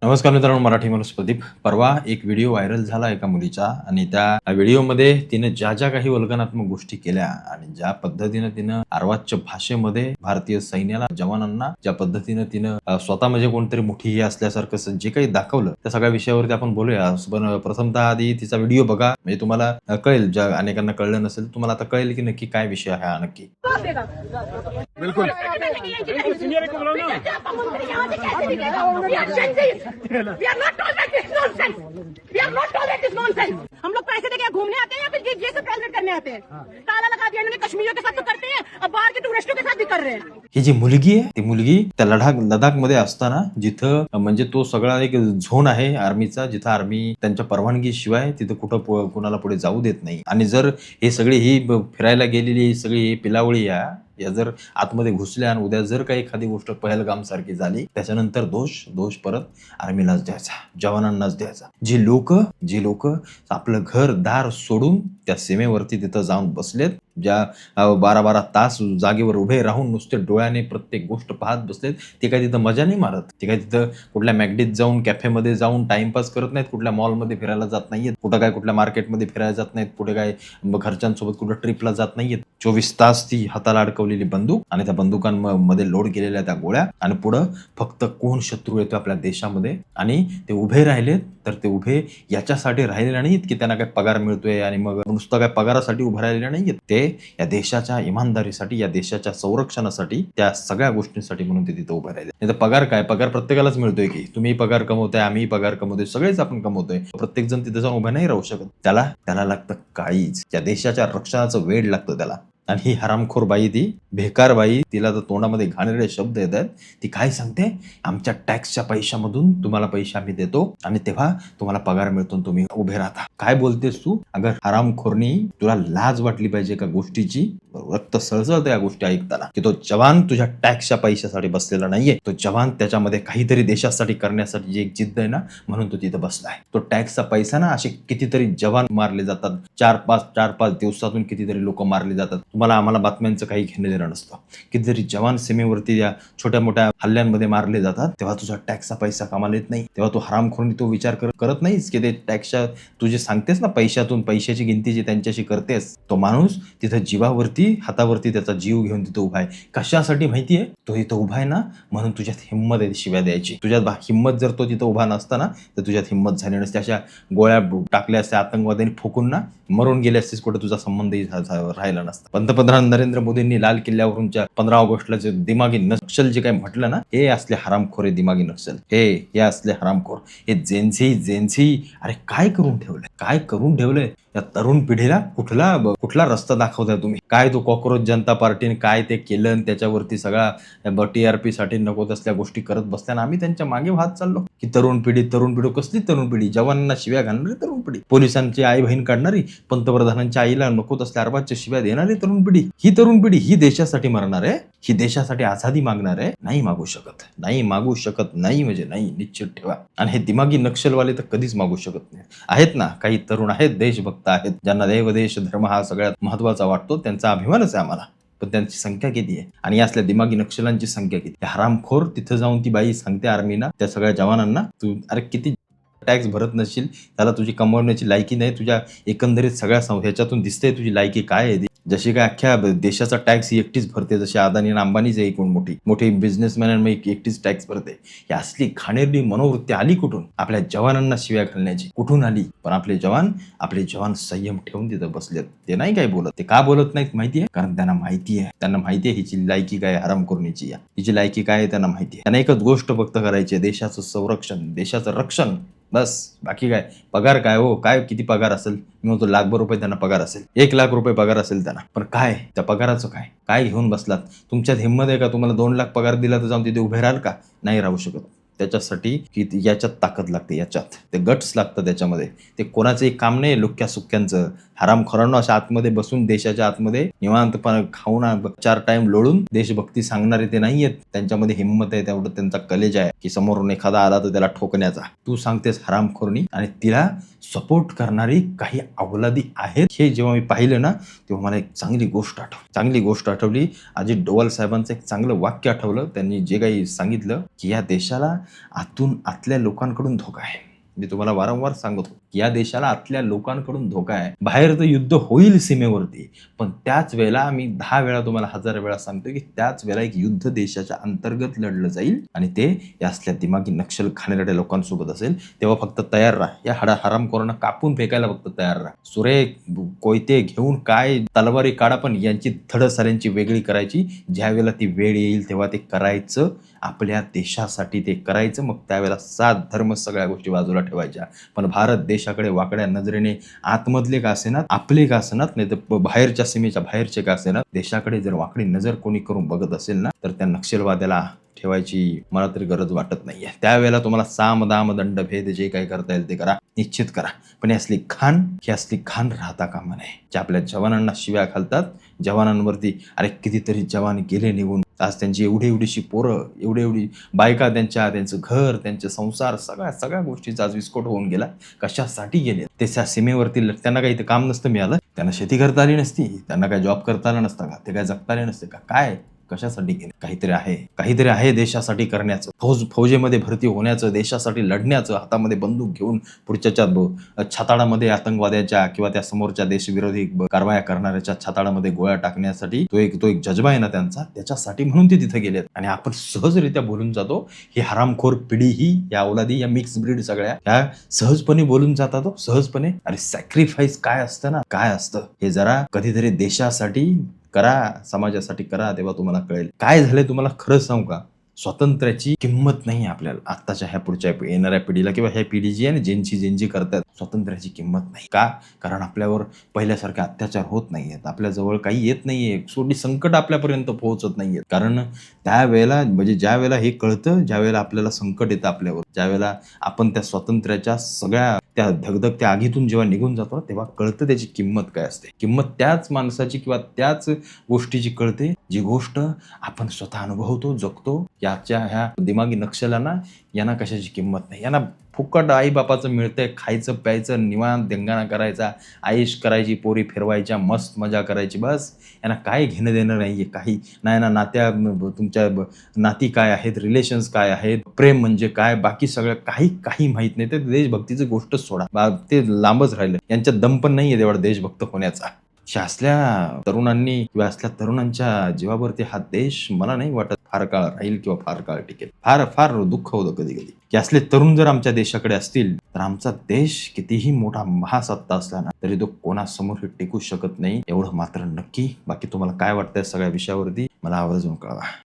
नमस्कार मित्रांनो, मराठी माणूस प्रदीप. परवा एक व्हिडिओ व्हायरल झाला एका मुलीचा आणि त्या व्हिडिओमध्ये तिने ज्या काही वल्गनात्मक गोष्टी केल्या आणि ज्या पद्धतीनं तिनं अर्वाच्य भाषेमध्ये भारतीय सैन्याला, जवानांना ज्या पद्धतीनं तिनं स्वतः म्हणजे कोणतरी मोठी हे असल्यासारखं जे काही दाखवलं, त्या सगळ्या विषयावरती आपण बोलूया. पण प्रथमतः आधी तिचा व्हिडिओ बघा, म्हणजे तुम्हाला कळेल. ज्या अनेकांना कळलं नसेल, तुम्हाला आता कळेल की नक्की काय विषय आहे हा नक्की. बिल्कुल हम लोग पैसे देके घूमने आते हैं या फिर ये सब सेलिब्रेट करने आते हैं। ताला लगा दिया इन्होंने, कश्मीरियों के साथ तो करते हैं, अब बाहर के टूरिस्टों के साथ भी कर रहे हैं। ही जी मुलगी आहे, ती मुलगी त्या लडाख मध्ये असताना, जिथं म्हणजे तो सगळा एक झोन आहे आर्मीचा, जिथं आर्मी त्यांच्या परवानगी शिवाय तिथं कुठं कुणाला पुढे जाऊ देत नाही. आणि जर हे सगळी ही फिरायला गेलेली ही सगळी ही पिलावळी या जर आतमध्ये घुसल्या आणि उद्या जर काही एखादी गोष्ट पहलगाम सारखी झाली, त्याच्यानंतर दोष परत आर्मीलाच द्यायचा, जवानांनाच द्यायचा. जे लोक आपलं घर दार सोडून त्या सीमेवरती तिथं जाऊन बसलेत, ज्या 12-12 तास जागेवर उभे राहून नुसते डोळ्याने प्रत्येक गोष्ट पाहत बसलेत, ते काय तिथं मजा नाही मारत. ते काय तिथं कुठल्या मॅगडीत जाऊन, कॅफेमध्ये जाऊन टाइमपास करत नाहीत, कुठल्या मॉलमध्ये फिरायला जात नाहीयेत, कुठल्या मार्केटमध्ये फिरायला जात नाहीत, कुठे काय घरच्यांसोबत कुठं ट्रिपला जात नाहीयेत. 24 तास ती हाताला अडकवलेली बंदूक आणि त्या बंदुकांमध्ये लोड केलेल्या त्या गोळ्या, आणि पुढं फक्त कोण शत्रू येतो आपल्या देशामध्ये. आणि ते उभे राहिलेत तर ते उभे याच्यासाठी राहिलेले नाहीत की त्यांना काय पगार मिळतोय आणि मग नुसतं काय पगारासाठी उभे राहिलेले नाहीयेत. ते या देशाच्या इमानदारीसाठी, या देशाच्या संरक्षणासाठी, त्या सगळ्या गोष्टींसाठी म्हणून ते तिथं उभे राहिले. नाही तर पगार प्रत्येकालाच मिळतोय की, तुम्ही पगार कमवताय, आम्ही पगार कमवतोय, सगळेच आपण कमवतोय. प्रत्येक जण तिथे जाऊन उभा नाही राहू शकत. त्याला लागतं काळीज, त्या देशाच्या रक्षणाचं वेड लागतं त्याला. आणि ही हरामखोर बाई, ती बेकार बाई, तिला तर तोंडामध्ये घाणेरडे शब्द येत आहेत. ती काय सांगते, आमच्या टॅक्सच्या पैशामधून तुम्हाला पैसे आम्ही देतो आणि तेव्हा तुम्हाला पगार मिळतो, तुम्ही उभे राहता. काय बोलतेस तू? अगर हरामखोरनी, तुला लाज वाटली पाहिजे का गोष्टीची? रक्त सळसळतं या गोष्टी ऐकताना, की तो जवान तुझ्या टॅक्सच्या पैशासाठी बसलेला नाहीये. तो जवान त्याच्यामध्ये काहीतरी देशासाठी करण्यासाठी जी एक जिद्द आहे ना, म्हणून तो तिथं बसलाय. तो टॅक्सचा पैसा ना, असे कितीतरी जवान मारले जातात, 4-5 दिवसातून कितीतरी लोक मारले जातात. तुम्हाला आम्हाला बातम्यांचं काही घेणं देणं नसतं. कितीतरी जवान सीमेवरती या छोट्या मोठ्या हल्ल्यांमध्ये मारले जातात, तेव्हा तुझा टॅक्सचा पैसा कामाला येत नाही. तेव्हा तू हरामखोरनी तो विचार करत नाहीस की ते टॅक्सच्या, तू जे सांगतेस ना पैशातून, पैशाची गिनती जी त्यांच्याशी करतेस, तो माणूस तिथं जीवावरती, हातावरती त्याचा जीव घेऊन तिथं उभा आहे. कशासाठी माहितीये? तो इथं उभा आहे ना, म्हणून तुझ्यात हिंमत आहे शिव्या द्यायची. तुझ्यात हिंमत, जर तो तिथं उभा नसता ना, तर तुझ्यात हिंमत झाली नसते. अशा गोळ्या टाकल्या असत्या आतंकवाद्यांनी फुकून ना, मरून गेले असतेस, कुठे तुझा संबंधही राहिला नसता. पंतप्रधान नरेंद्र मोदींनी लाल किल्ल्यावरूनच्या 15 ऑगस्टला जे दिमागी नक्षल जे काही म्हटलं ना, हे असले हरामखोर दिमागी नक्षल, हे असले हरामखोर, हे जेन्झी. अरे काय करून ठेवलंय या तरुण पिढीला? कुठला रस्ता दाखवताय तुम्ही? काय तो कॉक्रोच जनता पार्टीने काय ते केलं आणि त्याच्यावरती सगळा TRP साठी नको तसल्या गोष्टी करत बसताना आम्ही त्यांच्या मागे वाहत चाललो की तरुण पिढी. कसली तरुण पिढी? जवानांना शिव्या घालणारी तरुण पिढी, पोलिसांची आई बहीण काढणारी, पंतप्रधानांच्या आईला नको तसल्या अर्बाच्या शिव्या देणारी तरुण पिढी. ही तरुण पिढी ही देशासाठी मरणार आहे, ही देशासाठी आझादी मागणार आहे. नाही मागू शकत नाही म्हणजे नाही, निश्चित ठेवा. आणि हे दिमागी नक्षलवाले तर कधीच मागू शकत नाही. आहेत ना काही तरुण आहेत, देशभक्त आहेत, ज्यांना देव देश धर्म हा सगळ्यात महत्वाचा वाटतो, त्यांचा अभिमानच आहे आम्हाला. पण त्यांची संख्या किती आहे? आणि असल्या दिमागी नक्षलांची संख्या किती? हरामखोर तिथं जाऊन ती बाई सांगते आर्मीना, त्या सगळ्या जवानांना, तू अरे किती टॅक्स भरत नसशील, त्याला तुझी कमवण्याची लायकी नाही. तुझ्या एकंदरीत सगळ्या ह्याच्यातून दिसते तुझी लायकी काय आहे. जशी काय अख्ख्या देशाचा टॅक्स ही एकटीच भरते, जशी अदानी आणि अंबानीच आहे, एकूण मोठी बिझनेसमॅन एकटीच टॅक्स भरते. ही असली घाणेरडी मनोवृत्ती आली कुठून? आपल्या जवानांना शिव्या घालण्याची कुठून आली? पण आपले जवान संयम ठेवून तिथं बसलेत. ते नाही काय बोलत. ते का बोलत नाहीत माहितीये? कारण त्यांना माहितीये हिची लायकी काय, हरामखोरनीची हिची लायकी काय आहे त्यांना माहितीये. त्यांना एकच गोष्ट फक्त करायची, देशाचं संरक्षण, देशाचं रक्षण, बस. बाकी काय? पगार काय हो, काय किती पगार असेल? मी म्हणतो ₹1,00,000 त्यांना पगार असेल, ₹1,00,000 पगार असेल त्यांना. पण काय त्या पगाराचं काय घेऊन बसलात? तुमच्यात हिंमत आहे का? तुम्हाला 2,00,000 पगार दिला तर जाऊन तिथे उभे राहाल का? नाही राहू शकत. त्याच्यासाठी की याच्यात ताकद लागते, याच्यात ते गट्स लागतं त्याच्यामध्ये. ते कोणाचंही काम नाही लुक्क्या सुक्क्यांचं. हरामखोरांना अशा आतमध्ये बसून, देशाच्या आतमध्ये निवांतपणे खाऊन 4 टाइम लोळून देशभक्ती सांगणारे ते नाहीयेत. त्यांच्यामध्ये हिंमत आहे, तेवढं त्यांचा कलेज आहे की समोरून एखादा आला तर त्याला ठोकण्याचा. तू सांगतेस हरामखोरनी, आणि तिला सपोर्ट करणारी काही अवलादी आहेत. हे जेव्हा मी पाहिलं ना, तेव्हा मला एक चांगली गोष्ट आठवली. अजित डोवाल साहेबांचं एक चांगलं वाक्य आठवलं. त्यांनी जे काही सांगितलं की या देशाला आतून आतल्या लोकांकडून धोका आहे. मी तुम्हाला वारंवार सांगतो की या देशाला आतल्या लोकांकडून धोका आहे. बाहेर तर युद्ध होईल सीमेवरती, पण त्याच वेळेला मी 10 वेळा तुम्हाला 1000 वेळा सांगतो की त्याच वेळेला एक युद्ध देशाच्या अंतर्गत लढलं जाईल आणि ते या असल्या दिमागी नक्षल खाण्याच्या लोकांसोबत असेल. तेव्हा फक्त तयार राहा. या हरामखोरांना कापून फेकायला फक्त तयार राहा. सुरे कोयते घेऊन काय तलवारी काढा, पण यांची थड साऱ्यांची वेगळी करायची. ज्या वेळेला ती वेळ येईल तेव्हा ते करायचं. आपल्या देशासाठी ते करायचं. मग त्यावेळेला सात धर्म सगळ्या गोष्टी बाजूला ठेवायच्या. पण भारत देशाकडे वाकड्या नजरेने आतमधले का असेनात, आपले का असेनात, नाही तर बाहेरच्या सीमेच्या बाहेरचे का असेनात, देशाकडे जर वाकडी नजर कोणी करून बघत असेल ना, तर त्या नक्षलवाद्याला ठेवायची मला तरी गरज वाटत नाहीये. त्यावेळेला तुम्हाला साम दाम दंड भेद जे काही करता येईल ते करा, निश्चित करा. पण ही असली खान राहता कामा नये. जे आपल्या जवानांना शिव्या घालतात, जवानांवरती अरे कितीतरी जवान गेले निघून, आज त्यांची एवढीशी पोरं, एवढी बायका, त्यांचं घर, त्यांचे संसार, सगळ्या गोष्टीचा आज विस्फोट होऊन गेला. कशासाठी गेले ते? त्या सीमेवरती त्यांना काही काम नसतं मिळालं, त्यांना शेती करता आली नसती, त्यांना काय जॉब करता आला नसता का, ते काय जगता आले नसते का, काय कशासाठी गेले? काहीतरी आहे देशासाठी करण्याचं, फौजेमध्ये भरती होण्याचं, देशासाठी लढण्याचं, हातामध्ये बंदूक घेऊन पुढच्या छाताडामध्ये आतंकवाद्याच्या किंवा त्या समोरच्या देशविरोधी कारवाया करणाऱ्याच्या छाताडामध्ये गोळ्या टाकण्यासाठी तो एक जज्बा आहे ना त्यांचा, त्याच्यासाठी म्हणून ते तिथे गेलेत. आणि आपण सहजरित्या बोलून जातो. ही हरामखोर पिढी, ही या औलादी, या मिक्स ब्रीड सगळ्या ह्या सहजपणे बोलून जातात. सहजपणे. अरे सॅक्रिफाईस काय असतं ना, काय असतं हे जरा कधीतरी देशासाठी करा, समाजासाठी करा, तेव्हा तुम्हाला कळेल. काय झालंय तुम्हाला खरं सांगू का, स्वातंत्र्याची किंमत नाही आपल्याला. आत्ताच्या ह्या पुढच्या येणाऱ्या पिढीला किंवा ह्या पिढी जी आहे ना, ज्यांची करतात, स्वातंत्र्याची किंमत नाही. का? कारण आपल्यावर पहिल्यासारखे अत्याचार होत नाहीयेत, आपल्या जवळ काही येत नाहीये, छोटी संकट आपल्यापर्यंत पोहोचत नाहीयेत. कारण त्यावेळेला म्हणजे ज्या वेळेला हे कळतं, ज्या वेळेला आपल्याला संकट येतं आपल्यावर, ज्या वेळेला आपण त्या स्वातंत्र्याच्या सगळ्या त्या धगधगत्या आगीतून जेव्हा निघून जातो तेव्हा कळतं त्याची किंमत काय असते. किंमत त्याच माणसाची किंवा त्याच गोष्टीची कळते जी गोष्ट आपण स्वतः अनुभवतो, जगतो. याच्या ह्या दिमागी नक्षलांना यांना कशाची किंमत नाही. यांना फुकट आई बापाचं मिळतंय, खायचं प्यायचं, निवांत धिंगाणा करायचा, आईश करायची, पोरी फिरवायच्या, मस्त मजा करायची, बस. यांना काय घेणं देणं नाहीये, काही नाही ना. तुमच्या नाती काय आहेत, रिलेशन्स काय आहेत, प्रेम म्हणजे काय, बाकी सगळं काही माहित नाही. ते देशभक्तीची गोष्ट सोडा, ते लांबच राहिलं. यांच्यात दम पण नाहीये तेवढा देशभक्त होण्याचा. असल्या तरुणांनी किंवा असल्या तरुणांच्या जीवावरती हा देश मला नाही वाटत फार काळ राहील किंवा फार काळ टिकेल. फार दुःख होतं कधी की असले तरुण जर आमच्या देशाकडे असतील तर आमचा देश कितीही मोठा महासत्ता असला ना तरी तो कोणासमोर टिकू शकत नाही, एवढं मात्र नक्की. बाकी तुम्हाला काय वाटतंय सगळ्या विषयावरती मला आवर्जून कळवा.